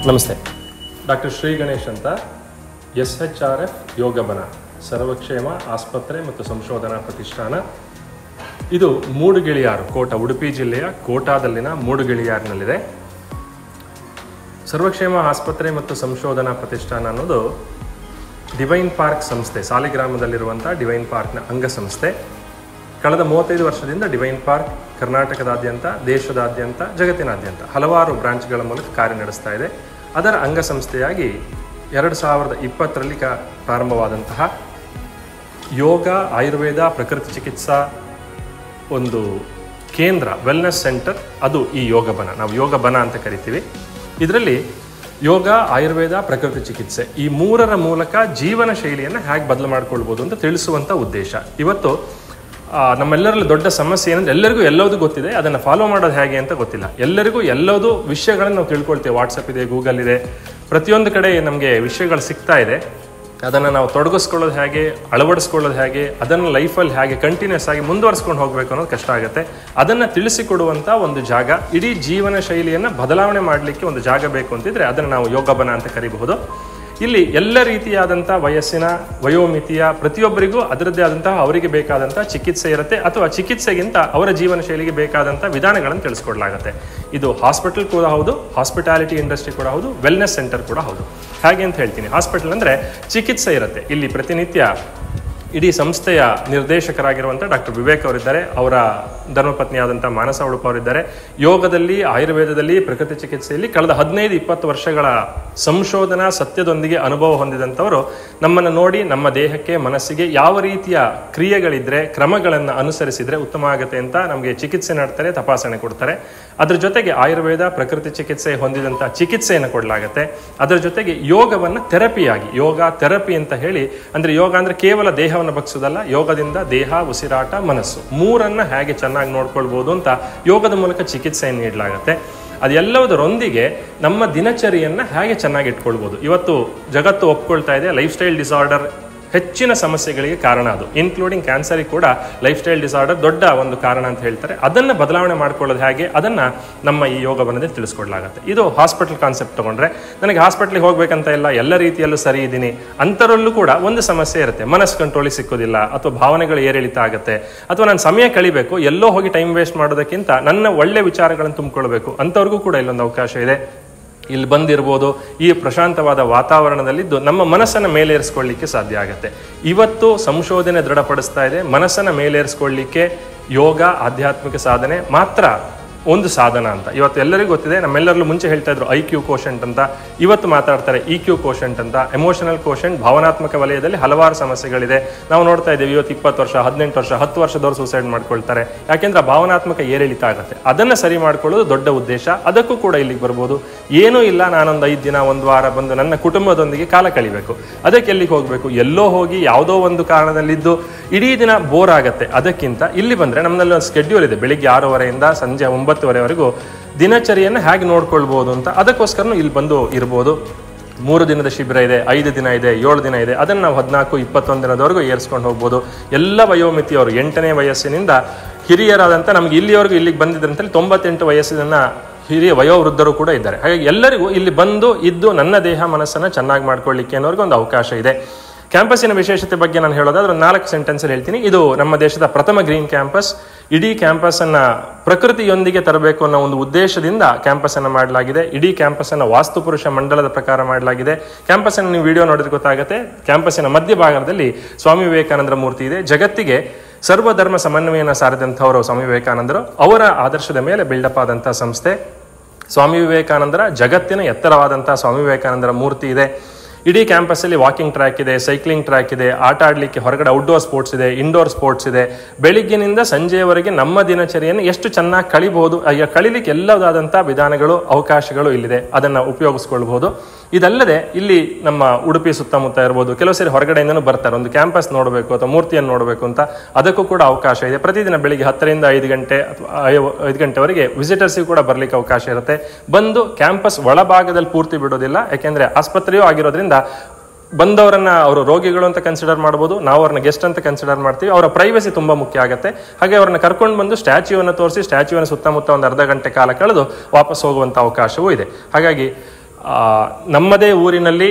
ನಮಸ್ತೆ. ಡಾಕ್ಟರ್ ಶ್ರೀ ಗಣೇಶ್ ಅಂತ, SHRF ಯೋಗಬನ ಸರ್ವಕ್ಷೇಮ ಆಸ್ಪತ್ರೆ ಮತ್ತು ಸಂಶೋಧನಾ ಪ್ರತಿಷ್ಠಾನ. ಇದು ಮೂಡುಗೆಳೆಯಾರು, ಉಡುಪಿ ಜಿಲ್ಲೆಯ ಕೋಟಾದಲ್ಲಿನ ಮೂಡುಗೆಳೆಯಾರಿನಲ್ಲಿದೆ. ಸರ್ವಕ್ಷೇಮ ಆಸ್ಪತ್ರೆ ಮತ್ತು ಸಂಶೋಧನಾ ಪ್ರತಿಷ್ಠಾನ ಅನ್ನೋದು ಡಿವೈನ್ ಪಾರ್ಕ್ ಸಂಸ್ಥೆ, ಸಾಲಿಗ್ರಾಮದಲ್ಲಿರುವಂಥ ಡಿವೈನ್ ಪಾರ್ಕ್ನ ಅಂಗಸಂಸ್ಥೆ. ಕಳೆದ 35 ವರ್ಷದಿಂದ ಡಿವೈನ್ ಪಾರ್ಕ್ ಕರ್ನಾಟಕದಾದ್ಯಂತ, ದೇಶದಾದ್ಯಂತ, ಜಗತ್ತಿನಾದ್ಯಂತ ಹಲವಾರು ಬ್ರಾಂಚ್ಗಳ ಮೂಲಕ ಕಾರ್ಯನಡೆಸ್ತಾ ಇದೆ. ಅದರ ಅಂಗಸಂಸ್ಥೆಯಾಗಿ 2020ರಲ್ಲಿ ಪ್ರಾರಂಭವಾದಂತಹ ಯೋಗ, ಆಯುರ್ವೇದ, ಪ್ರಕೃತಿ ಚಿಕಿತ್ಸಾ ಒಂದು ಕೇಂದ್ರ, ವೆಲ್ನೆಸ್ ಸೆಂಟರ್, ಅದು ಈ ಯೋಗಬನ. ನಾವು ಯೋಗಬನ ಅಂತ ಕರಿತೀವಿ. ಇದರಲ್ಲಿ ಯೋಗ, ಆಯುರ್ವೇದ, ಪ್ರಕೃತಿ ಚಿಕಿತ್ಸೆ ಈ ಮೂರರ ಮೂಲಕ ಜೀವನ ಶೈಲಿಯನ್ನು ಹೇಗೆ ಬದಲು ಮಾಡ್ಕೊಳ್ಬೋದು ಅಂತ ತಿಳಿಸುವಂಥ ಉದ್ದೇಶ. ಇವತ್ತು ನಮ್ಮೆಲ್ಲರಲ್ಲಿ ದೊಡ್ಡ ಸಮಸ್ಯೆ ಏನಂದ್ರೆ, ಎಲ್ಲರಿಗೂ ಎಲ್ಲದೂ ಗೊತ್ತಿದೆ, ಅದನ್ನು ಫಾಲೋ ಮಾಡೋದು ಹೇಗೆ ಅಂತ ಗೊತ್ತಿಲ್ಲ. ಎಲ್ಲರಿಗೂ ಎಲ್ಲದೂ ವಿಷಯಗಳನ್ನು ನಾವು ತಿಳ್ಕೊಳ್ತೇವೆ. ವಾಟ್ಸಪ್ ಇದೆ, ಗೂಗಲ್ ಇದೆ, ಪ್ರತಿಯೊಂದು ಕಡೆ ನಮಗೆ ವಿಷಯಗಳು ಸಿಗ್ತಾ ಇದೆ. ಅದನ್ನು ನಾವು ತೊಡಗಿಸ್ಕೊಳ್ಳೋದು ಹೇಗೆ, ಅಳವಡಿಸ್ಕೊಳ್ಳೋದು ಹೇಗೆ, ಅದನ್ನು ಲೈಫಲ್ಲಿ ಹೇಗೆ ಕಂಟಿನ್ಯೂಸ್ ಆಗಿ ಮುಂದುವರಿಸ್ಕೊಂಡು ಹೋಗಬೇಕು ಅನ್ನೋದು ಕಷ್ಟ ಆಗುತ್ತೆ. ಅದನ್ನು ತಿಳಿಸಿಕೊಡುವಂಥ ಒಂದು ಜಾಗ, ಇಡೀ ಜೀವನ ಶೈಲಿಯನ್ನು ಬದಲಾವಣೆ ಮಾಡಲಿಕ್ಕೆ ಒಂದು ಜಾಗ ಬೇಕು ಅಂತಿದ್ರೆ ಅದನ್ನು ನಾವು ಯೋಗಬನ ಅಂತ ಕರಿಬಹುದು. ಇಲ್ಲಿ ಎಲ್ಲ ರೀತಿಯಾದಂಥ ವಯಸ್ಸಿನ, ವಯೋಮಿತಿಯ ಪ್ರತಿಯೊಬ್ಬರಿಗೂ ಅದರದ್ದೇ ಆದಂತಹ ಅವರಿಗೆ ಬೇಕಾದಂಥ ಚಿಕಿತ್ಸೆ ಇರುತ್ತೆ, ಅಥವಾ ಚಿಕಿತ್ಸೆಗಿಂತ ಅವರ ಜೀವನ ಶೈಲಿಗೆ ಬೇಕಾದಂಥ ವಿಧಾನಗಳನ್ನು ತಿಳಿಸ್ಕೊಡ್ಲಾಗುತ್ತೆ. ಇದು ಹಾಸ್ಪಿಟಲ್ ಕೂಡ ಹೌದು, ಹಾಸ್ಪಿಟಾಲಿಟಿ ಇಂಡಸ್ಟ್ರಿ ಕೂಡ ಹೌದು, ವೆಲ್ನೆಸ್ ಸೆಂಟರ್ ಕೂಡ ಹೌದು. ಹಾಗೆ ಅಂತ ಹೇಳ್ತೀನಿ. ಹಾಸ್ಪಿಟಲ್ ಅಂದರೆ ಚಿಕಿತ್ಸೆ ಇರುತ್ತೆ. ಇಲ್ಲಿ ಪ್ರತಿನಿತ್ಯ ಇಡೀ ಸಂಸ್ಥೆಯ ನಿರ್ದೇಶಕರಾಗಿರುವಂಥ ಡಾಕ್ಟರ್ ವಿವೇಕ್ ಅವರಿದ್ದಾರೆ, ಅವರ ಧರ್ಮಪತ್ನಿಯಾದಂಥ ಮಾನಸ ಉಡುಪ ಅವರಿದ್ದಾರೆ. ಯೋಗದಲ್ಲಿ, ಆಯುರ್ವೇದದಲ್ಲಿ, ಪ್ರಕೃತಿ ಚಿಕಿತ್ಸೆಯಲ್ಲಿ ಕಳೆದ 15-20 ವರ್ಷಗಳ ಸಂಶೋಧನಾ ಸತ್ಯದೊಂದಿಗೆ ಅನುಭವ ಹೊಂದಿದಂಥವರು ನಮ್ಮನ್ನು ನೋಡಿ ನಮ್ಮ ದೇಹಕ್ಕೆ, ಮನಸ್ಸಿಗೆ ಯಾವ ರೀತಿಯ ಕ್ರಿಯೆಗಳಿದ್ರೆ, ಕ್ರಮಗಳನ್ನು ಅನುಸರಿಸಿದರೆ ಉತ್ತಮ ಆಗುತ್ತೆ ಅಂತ ನಮಗೆ ಚಿಕಿತ್ಸೆ ಮಾಡ್ತಾರೆ, ತಪಾಸಣೆ ಕೊಡ್ತಾರೆ. ಅದರ ಜೊತೆಗೆ ಆಯುರ್ವೇದ, ಪ್ರಕೃತಿ ಚಿಕಿತ್ಸೆ ಹೊಂದಿದಂಥ ಚಿಕಿತ್ಸೆಯನ್ನು ಕೊಡಲಾಗುತ್ತೆ. ಅದರ ಜೊತೆಗೆ ಯೋಗವನ್ನು ಥೆರಪಿಯಾಗಿ, ಯೋಗ ಥೆರಪಿ ಅಂತ ಹೇಳಿ, ಅಂದರೆ ಯೋಗ ಅಂದರೆ ಕೇವಲ ದೇಹವನ್ನು ಬಗ್ಸೋದಲ್ಲ, ಯೋಗದಿಂದ ದೇಹ, ಉಸಿರಾಟ, ಮನಸ್ಸು ಮೂರನ್ನು ಹೇಗೆ ಚೆನ್ನಾಗಿ ನೋಡ್ಕೊಳ್ಬೋದು ಅಂತ ಯೋಗದ ಮೂಲಕ ಚಿಕಿತ್ಸೆಯನ್ನು ನೀಡಲಾಗುತ್ತೆ. ಅದೆಲ್ಲದರೊಂದಿಗೆ ನಮ್ಮ ದಿನಚರಿಯನ್ನು ಹೇಗೆ ಚೆನ್ನಾಗಿ ಇಟ್ಕೊಳ್ಬೋದು. ಇವತ್ತು ಜಗತ್ತು ಒಪ್ಕೊಳ್ತಾ ಇದೆ, ಲೈಫ್ ಸ್ಟೈಲ್ ಡಿಸಾರ್ಡರ್ ಹೆಚ್ಚಿನ ಸಮಸ್ಯೆಗಳಿಗೆ ಕಾರಣ, ಅದು ಇನ್ಕ್ಲೂಡಿಂಗ್ ಕ್ಯಾನ್ಸರಿಗೆ ಕೂಡ ಲೈಫ್ ಸ್ಟೈಲ್ ಡಿಸಾರ್ಡರ್ ದೊಡ್ಡ ಒಂದು ಕಾರಣ ಅಂತ ಹೇಳ್ತಾರೆ. ಅದನ್ನು ಬದಲಾವಣೆ ಮಾಡ್ಕೊಳ್ಳೋದು ಹೇಗೆ, ಅದನ್ನು ನಮ್ಮ ಈ ಯೋಗಬನದಲ್ಲಿ ತಿಳಿಸ್ಕೊಡ್ಲಾಗುತ್ತೆ. ಇದು ಹಾಸ್ಪಿಟಲ್ ಕಾನ್ಸೆಪ್ಟ್ ತಗೊಂಡ್ರೆ, ನನಗೆ ಹಾಸ್ಪಿಟ್ಲಿಗೆ ಹೋಗ್ಬೇಕಂತ ಇಲ್ಲ, ಎಲ್ಲ ರೀತಿಯಲ್ಲೂ ಸರಿ ಇದ್ದೀನಿ ಅಂತರಲ್ಲೂ ಕೂಡ ಒಂದು ಸಮಸ್ಯೆ ಇರುತ್ತೆ. ಮನಸ್ಸು ಕಂಟ್ರೋಲಿಗೆ ಸಿಕ್ಕೋದಿಲ್ಲ, ಅಥವಾ ಭಾವನೆಗಳು ಏರಿಳಿತ ಆಗುತ್ತೆ, ಅಥವಾ ನಾನು ಸಮಯ ಕಳಿಬೇಕು, ಎಲ್ಲೋ ಹೋಗಿ ಟೈಮ್ ವೇಸ್ಟ್ ಮಾಡೋದಕ್ಕಿಂತ ನನ್ನ ಒಳ್ಳೆ ವಿಚಾರಗಳನ್ನು ತುಂಬಿಕೊಳ್ಬೇಕು, ಅಂಥವ್ರಿಗೂ ಕೂಡ ಇಲ್ಲೊಂದು ಅವಕಾಶ ಇದೆ. ಇಲ್ಲಿ ಬಂದಿರ್ಬೋದು, ಈ ಪ್ರಶಾಂತವಾದ ವಾತಾವರಣದಲ್ಲಿದ್ದು ನಮ್ಮ ಮನಸ್ಸನ್ನು ಮೇಲೇರಿಸ್ಕೊಳ್ಳಿಕ್ಕೆ ಸಾಧ್ಯ ಆಗುತ್ತೆ. ಇವತ್ತು ಸಂಶೋಧನೆ ದೃಢಪಡಿಸ್ತಾ ಇದೆ, ಮನಸ್ಸನ್ನು ಮೇಲೇರಿಸ್ಕೊಳ್ಳಿಕ್ಕೆ ಯೋಗ, ಆಧ್ಯಾತ್ಮಿಕ ಸಾಧನೆ ಮಾತ್ರ ಒಂದು ಸಾಧನ ಅಂತ. ಇವತ್ತು ಎಲ್ಲರಿಗೂ ಗೊತ್ತಿದೆ. ನಮ್ಮೆಲ್ಲರಲ್ಲೂ ಮುಂಚೆ ಹೇಳ್ತಾ ಇದ್ರು IQ ಕೋಶೆಂಟ್ ಅಂತ, ಇವತ್ತು ಮಾತಾಡ್ತಾರೆ EQ ಕೋಶೆಂಟ್ ಅಂತ. ಎಮೋಷನಲ್ ಕೋಶೆಂಟ್, ಭಾವನಾತ್ಮಕ ವಲಯದಲ್ಲಿ ಹಲವಾರು ಸಮಸ್ಯೆಗಳಿದೆ. ನಾವು ನೋಡ್ತಾ ಇದ್ದೇವೆ, ಇವತ್ತು 20 ವರ್ಷ, 18 ವರ್ಷ, 10 ವರ್ಷದವರು ಸೂಸೈಡ್ ಮಾಡ್ಕೊಳ್ತಾರೆ. ಯಾಕೆಂದ್ರೆ ಭಾವನಾತ್ಮಕ ಏರಿಳಿತ ಆಗುತ್ತೆ. ಅದನ್ನು ಸರಿ ಮಾಡ್ಕೊಳ್ಳೋದು ದೊಡ್ಡ ಉದ್ದೇಶ. ಅದಕ್ಕೂ ಕೂಡ ಇಲ್ಲಿಗೆ ಬರ್ಬೋದು. ಏನೂ ಇಲ್ಲ, ನಾನೊಂದು 5 ದಿನ, 1 ವಾರ ಬಂದು ನನ್ನ ಕುಟುಂಬದೊಂದಿಗೆ ಕಾಲ ಕಳಿಬೇಕು, ಅದಕ್ಕೆ ಎಲ್ಲಿಗೆ ಹೋಗಬೇಕು, ಎಲ್ಲೋ ಹೋಗಿ ಯಾವುದೋ ಒಂದು ಕಾರಣದಲ್ಲಿದ್ದು ಇಡೀ ದಿನ ಬೋರ್ ಆಗುತ್ತೆ. ಅದಕ್ಕಿಂತ ಇಲ್ಲಿ ಬಂದರೆ ನಮ್ಮಲ್ಲಿ ಒಂದು ಸ್ಕೆಡ್ಯೂಲ್ ಇದೆ, ಬೆಳಿಗ್ಗೆ 6:30ಯಿಂದ ಸಂಜೆ 9:30ವರೆಗೂ ದಿನಚರಿಯನ್ನು ಹೇಗೆ ನೋಡ್ಕೊಳ್ಬೋದು ಅಂತ. ಅದಕ್ಕೋಸ್ಕರ ಇಲ್ಲಿ ಬಂದು ಇರ್ಬೋದು. 3 ದಿನದ ಶಿಬಿರ ಇದೆ, 5 ದಿನ ಇದೆ, 7 ದಿನ ಇದೆ. ಅದನ್ನು ನಾವು 14-21 ದಿನದವರೆಗೂ ಏರಿಸ್ಕೊಂಡು ಹೋಗ್ಬೋದು. ಎಲ್ಲ ವಯೋಮಿತಿಯವರು, 8ನೇ ವಯಸ್ಸಿನಿಂದ ಹಿರಿಯರಾದಂಥ, ನಮ್ಗೆ ಇಲ್ಲಿವರೆಗೂ ಇಲ್ಲಿಗೆ ಬಂದಿದ್ರಂತಲ್ಲಿ 98 ವಯಸ್ಸಿನ ಹಿರಿಯ ವಯೋವೃದ್ಧರು ಕೂಡ ಇದ್ದಾರೆ. ಹಾಗಾಗಿ ಎಲ್ಲರಿಗೂ ಇಲ್ಲಿ ಬಂದು ಇದ್ದು ನನ್ನ ದೇಹ, ಮನಸ್ಸನ್ನು ಚೆನ್ನಾಗಿ ಮಾಡ್ಕೊಳ್ಳಿಕ್ಕೆ ಅನ್ನೋರ್ಗೆ ಒಂದು ಅವಕಾಶ ಇದೆ. ಕ್ಯಾಂಪಸ್ಸಿನ ವಿಶೇಷತೆ ಬಗ್ಗೆ ನಾನು ಹೇಳೋದಾದ್ರೆ 4 ಸೆಂಟೆನ್ಸಲ್ಲಿ ಹೇಳ್ತೀನಿ. ಇದು ನಮ್ಮ ದೇಶದ ಪ್ರಥಮ ಗ್ರೀನ್ ಕ್ಯಾಂಪಸ್. ಇಡೀ ಕ್ಯಾಂಪಸ್ಸನ್ನು ಪ್ರಕೃತಿಯೊಂದಿಗೆ ತರಬೇಕು ಅನ್ನೋ ಒಂದು ಉದ್ದೇಶದಿಂದ ಕ್ಯಾಂಪಸ್ಸನ್ನು ಮಾಡಲಾಗಿದೆ. ಇಡೀ ಕ್ಯಾಂಪಸ್ಸನ್ನು ವಾಸ್ತುಪುರುಷ ಮಂಡಲದ ಪ್ರಕಾರ ಮಾಡಲಾಗಿದೆ. ಕ್ಯಾಂಪಸ್ಸನ್ನು ನೀವು ವಿಡಿಯೋ ನೋಡಿದ್ರೆ ಗೊತ್ತಾಗುತ್ತೆ. ಕ್ಯಾಂಪಸ್ಸಿನ ಮಧ್ಯಭಾಗದಲ್ಲಿ ಸ್ವಾಮಿ ವಿವೇಕಾನಂದರ ಮೂರ್ತಿ ಇದೆ. ಜಗತ್ತಿಗೆ ಸರ್ವಧರ್ಮ ಸಮನ್ವಯನ ಸಾರಿದಂಥವರು ಸ್ವಾಮಿ ವಿವೇಕಾನಂದರು. ಅವರ ಆದರ್ಶದ ಮೇಲೆ ಬಿಲ್ಡಪ್ ಆದಂಥ ಸಂಸ್ಥೆ ಸ್ವಾಮಿ ವಿವೇಕಾನಂದರ, ಜಗತ್ತಿನ ಎತ್ತರವಾದಂಥ ಸ್ವಾಮಿ ವಿವೇಕಾನಂದರ ಮೂರ್ತಿ ಇದೆ. ಇಡೀ ಕ್ಯಾಂಪಸ್ಸಲ್ಲಿ ವಾಕಿಂಗ್ ಟ್ರ್ಯಾಕ್ ಇದೆ, ಸೈಕ್ಲಿಂಗ್ ಟ್ರ್ಯಾಕ್ ಇದೆ, ಆಟ ಆಡಲಿಕ್ಕೆ ಹೊರಗಡೆ ಔಟ್ಡೋರ್ ಸ್ಪೋರ್ಟ್ಸ್ ಇದೆ, ಇಂಡೋರ್ ಸ್ಪೋರ್ಟ್ಸ್ ಇದೆ. ಬೆಳಿಗ್ಗಿನಿಂದ ಸಂಜೆಯವರೆಗೆ ನಮ್ಮ ದಿನಚರಿಯನ್ನು ಎಷ್ಟು ಚೆನ್ನಾಗಿ ಕಳಿಬಹುದು, ಕಳಿಲಿಕ್ಕೆ ಎಲ್ಲದಾದಂಥ ವಿಧಾನಗಳು, ಅವಕಾಶಗಳು ಇಲ್ಲಿದೆ. ಅದನ್ನು ಉಪಯೋಗಿಸ್ಕೊಳ್ಬಹುದು. ಇದಲ್ಲದೆ ಇಲ್ಲಿ ನಮ್ಮ ಉಡುಪಿ ಸುತ್ತಮುತ್ತ ಇರ್ಬೋದು, ಕೆಲವು ಸರಿ ಹೊರಗಡೆಯಿಂದನೂ ಬರ್ತಾರೆ, ಒಂದು ಕ್ಯಾಂಪಸ್ ನೋಡಬೇಕು ಅಥವಾ ಮೂರ್ತಿಯನ್ನು ನೋಡಬೇಕು ಅಂತ. ಅದಕ್ಕೂ ಕೂಡ ಅವಕಾಶ ಇದೆ. ಪ್ರತಿದಿನ ಬೆಳಿಗ್ಗೆ 10ರಿಂದ 5 ಗಂಟೆ ಅಥವಾ 5 ಗಂಟೆವರೆಗೆ ವಿಸಿಟರ್ಸಿಗೂ ಕೂಡ ಬರಲಿಕ್ಕೆ ಅವಕಾಶ ಇರುತ್ತೆ. ಬಂದು ಕ್ಯಾಂಪಸ್ ಒಳಭಾಗದಲ್ಲಿ ಪೂರ್ತಿ ಬಿಡೋದಿಲ್ಲ, ಯಾಕೆಂದರೆ ಆಸ್ಪತ್ರೆಯೂ ಆಗಿರೋದ್ರಿಂದ ಬಂದವರನ್ನ ಅವರು ರೋಗಿಗಳು ಅಂತ ಕನ್ಸಿಡರ್ ಮಾಡಬಹುದು, ನಾವು ಅವ್ರನ್ನ ಗೆಸ್ಟ್ ಅಂತ ಕನ್ಸಿಡರ್ ಮಾಡ್ತೀವಿ. ಅವರ ಪ್ರೈವಸಿ ತುಂಬಾ ಮುಖ್ಯ ಆಗುತ್ತೆ. ಹಾಗೆ ಅವ್ರನ್ನ ಕರ್ಕೊಂಡು ಬಂದು ಸ್ಟ್ಯಾಚ್ಯೂವನ್ನು ತೋರಿಸಿ ಸ್ಟ್ಯಾಚ್ಯೂವನ್ನು ಸುತ್ತಮುತ್ತ ಒಂದು ಅರ್ಧ ಗಂಟೆ ಕಾಲ ಕಳೆದು ವಾಪಸ್ ಹೋಗುವಂತ ಅವಕಾಶವೂ ಇದೆ. ಹಾಗಾಗಿ ನಮ್ಮದೇ ಊರಿನಲ್ಲಿ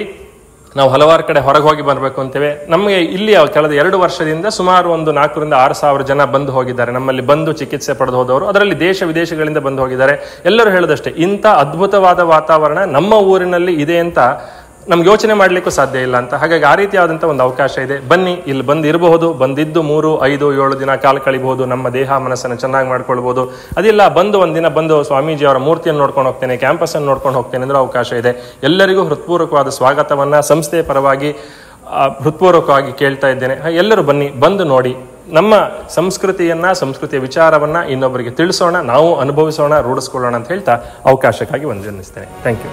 ನಾವು ಹಲವಾರು ಕಡೆ ಹೊರಗೆ ಹೋಗಿ ಬರಬೇಕು ಅಂತೇವೆ. ನಮಗೆ ಇಲ್ಲಿ ಕಳೆದ 2 ವರ್ಷದಿಂದ ಸುಮಾರು ಒಂದು 4,000 ರಿಂದ 6,000 ಜನ ಬಂದು ಹೋಗಿದ್ದಾರೆ. ನಮ್ಮಲ್ಲಿ ಬಂದು ಚಿಕಿತ್ಸೆ ಪಡೆದು ಹೋದವರು, ಅದರಲ್ಲಿ ದೇಶ ವಿದೇಶಗಳಿಂದ ಬಂದು ಹೋಗಿದ್ದಾರೆ. ಎಲ್ಲರೂ ಹೇಳೋದಷ್ಟೇ, ಇಂಥ ಅದ್ಭುತವಾದ ವಾತಾವರಣ ನಮ್ಮ ಊರಿನಲ್ಲಿ ಇದೆ ಅಂತ ನಮ್ಗೆ ಯೋಚನೆ ಮಾಡಲಿಕ್ಕೂ ಸಾಧ್ಯ ಇಲ್ಲ ಅಂತ. ಹಾಗಾಗಿ ಆ ರೀತಿಯಾದಂಥ ಒಂದು ಅವಕಾಶ ಇದೆ. ಬನ್ನಿ, ಇಲ್ಲಿ ಬಂದಿರಬಹುದು, ಬಂದಿದ್ದು 3, 5, 7 ದಿನ ಕಾಲ ಕಳಿಬಹುದು, ನಮ್ಮ ದೇಹ ಮನಸ್ಸನ್ನು ಚೆನ್ನಾಗಿ ಮಾಡ್ಕೊಳ್ಬಹುದು. ಅದಿಲ್ಲ, ಬಂದು ಒಂದಿನ ಬಂದು ಸ್ವಾಮೀಜಿ ಅವರ ಮೂರ್ತಿಯನ್ನು ನೋಡ್ಕೊಂಡು ಹೋಗ್ತೇನೆ, ಕ್ಯಾಂಪಸ್ ಅನ್ನು ನೋಡ್ಕೊಂಡು ಹೋಗ್ತೇನೆ ಅಂದ್ರೆ ಅವಕಾಶ ಇದೆ. ಎಲ್ಲರಿಗೂ ಹೃತ್ಪೂರ್ವಕವಾದ ಸ್ವಾಗತವನ್ನ ಸಂಸ್ಥೆಯ ಪರವಾಗಿ ಹೃತ್ಪೂರ್ವಕವಾಗಿ ಕೇಳ್ತಾ ಇದ್ದೇನೆ. ಎಲ್ಲರೂ ಬನ್ನಿ, ಬಂದು ನೋಡಿ, ನಮ್ಮ ಸಂಸ್ಕೃತಿಯ ವಿಚಾರವನ್ನ ಇನ್ನೊಬ್ಬರಿಗೆ ತಿಳಿಸೋಣ, ನಾವು ಅನುಭವಿಸೋಣ, ರೂಢಿಸ್ಕೊಳ್ಳೋಣ ಅಂತ ಹೇಳ್ತಾ ಅವಕಾಶಕ್ಕಾಗಿ ವಂದನಿಸ್ತೇನೆ. Thank you.